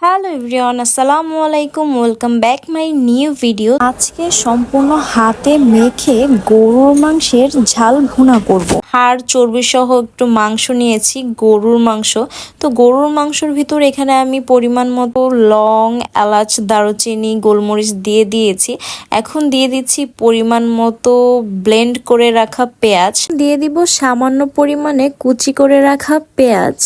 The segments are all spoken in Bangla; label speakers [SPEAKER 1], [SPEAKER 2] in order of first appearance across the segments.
[SPEAKER 1] হ্যালো এভরিওয়ান, আসসালামু আলাইকুম। Welcome back my new video. আজকে সম্পূর্ণ হাতে মেখে গরুর মাংসের ঝাল ভুনা করব। হাড় চর্বি সহ একটু মাংস নিয়েছি, গরুর মাংস। তো গরুর মাংসের ভিতর এখানে আমি পরিমাণ মতো লং, এলাচ, দারুচিনি, গোলমরিচ দিয়ে দিয়েছি। এখন দিয়ে দিচ্ছি পরিমাণ মতো ব্লেন্ড করে রাখা পেঁয়াজ, দিয়ে দিব সামান্য পরিমাণে কুচি করে রাখা পেঁয়াজ,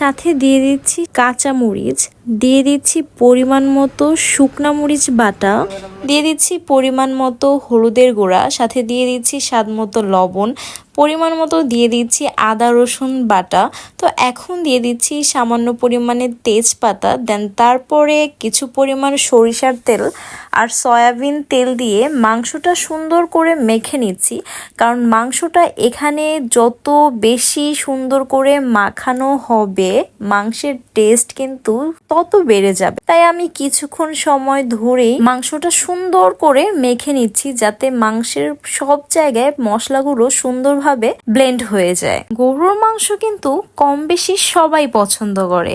[SPEAKER 1] সাথে দিয়ে দিচ্ছি কাঁচা মরিচ, দিয়ে দিচ্ছি পরিমাণ মতো শুকনা মরিচ বাটা, দিয়ে দিচ্ছি পরিমাণ মতো হলুদের গুঁড়া, সাথে দিয়ে দিচ্ছি স্বাদ মতো লবণ, পরিমাণ মতো দিয়ে দিচ্ছি আদা রসুন বাটা। তো এখন দিয়ে দিচ্ছি সামান্য পরিমাণে তেজপাতা, দেন তারপরে কিছু পরিমাণ সরিষার তেল আর সয়াবিন তেল দিয়ে মাংসটা সুন্দর করে মেখে নিচ্ছি। কারণ মাংসটা এখানে যত বেশি সুন্দর করে মাখানো হবে, মাংসের টেস্ট কিন্তু তত বেড়ে যাবে। তাই আমি কিছুক্ষণ সময় ধরেই মাংসটা সুন্দর করে মেখে নিচ্ছি, যাতে মাংসের সব জায়গায় মশলাগুলো সুন্দরভাবে ব্লেন্ড হয়ে যায়। গরুর মাংস কিন্তু কম বেশি সবাই পছন্দ করে,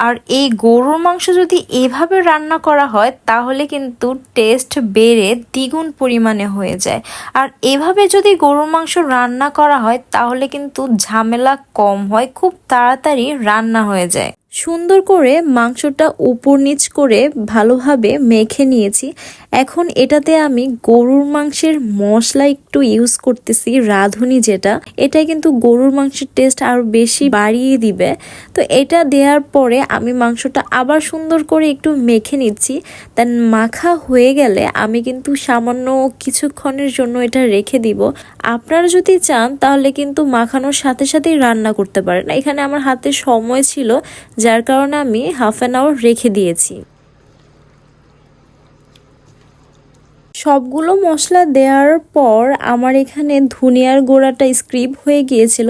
[SPEAKER 1] আর এই গরুর মাংস যদি এভাবে রান্না করা হয় তাহলে কিন্তু টেস্ট বেড়ে দ্বিগুণ পরিমাণে হয়ে যায়। আর এভাবে যদি গরুর মাংস রান্না করা হয় তাহলে কিন্তু ঝামেলা কম হয়, খুব তাড়াতাড়ি রান্না হয়ে যায়। সুন্দর করে মাংসটা উপর নিচ করে ভালোভাবে মেখে নিয়েছি। এখন এটাতে আমি গরুর মাংসের মশলা একটু ইউজ করতেছি, রাঁধুনি যেটা, এটা কিন্তু গরুর মাংসের টেস্ট আরো বেশি বাড়িয়ে দিবে। তো এটা দেওয়ার পরে আমি মাংসটা আবার সুন্দর করে একটু মেখে নিচ্ছি। দেন মাখা হয়ে গেলে আমি কিন্তু সামান্য কিছুক্ষণের জন্য এটা রেখে দিব। আপনারা যদি চান তাহলে কিন্তু মাখানোর সাথে সাথেই রান্না করতে পারেন। এখানে আমার হাতে সময় ছিল, যার কারণে আমি হাফ অ্যান আওয়ার রেখে দিয়েছি। সবগুলো মশলা দেওয়ার পর আমার এখানে ধনিয়ার গুঁড়াটা স্ক্রিপ হয়ে গিয়েছিল,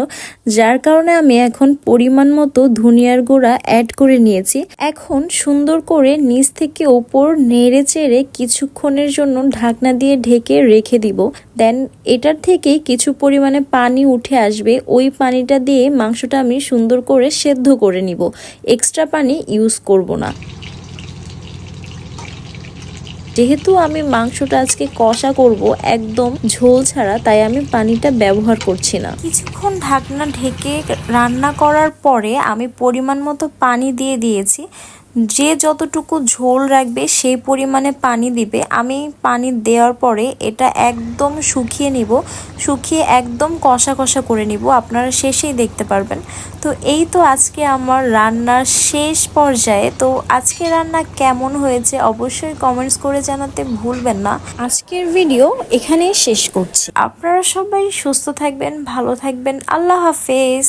[SPEAKER 1] যার কারণে আমি এখন পরিমাণ মতো ধনিয়ার গুঁড়া অ্যাড করে নিয়েছি। এখন সুন্দর করে নিচ থেকে ওপর নেড়ে চেড়ে কিছুক্ষণের জন্য ঢাকনা দিয়ে ঢেকে রেখে দিব। দেন এটার থেকে কিছু পরিমাণে পানি উঠে আসবে, ওই পানিটা দিয়ে মাংসটা আমি সুন্দর করে সেদ্ধ করে নিব। এক্সট্রা পানি ইউজ করব না। যেহেতু আমি মাংসটা আজকে কষা করব একদম ঝোল ছাড়া, তাই আমি পানিটা ব্যবহার করছি না। কিছুক্ষণ ঢাকনা ঢেকে রান্না করার পরে আমি পরিমাণ মতো পানি দিয়ে দিয়েছি। যে যতটুকু ঝোল রাখবে সেই পরিমাণে পানি দিবে। আমি পানি দেওয়ার পরে এটা একদম শুকিয়ে নিব, শুকিয়ে একদম কষা কষা করে নিব, আপনারা শেষেই দেখতে পারবেন। তো এই তো আজকে আমার রান্নার শেষ পর্যায়ে। তো আজকে রান্না কেমন হয়েছে অবশ্যই কমেন্টস করে জানাতে ভুলবেন না। আজকের ভিডিও এখানেই শেষ করছি। আপনারা সবাই সুস্থ থাকবেন, ভালো থাকবেন। আল্লাহ হাফেজ।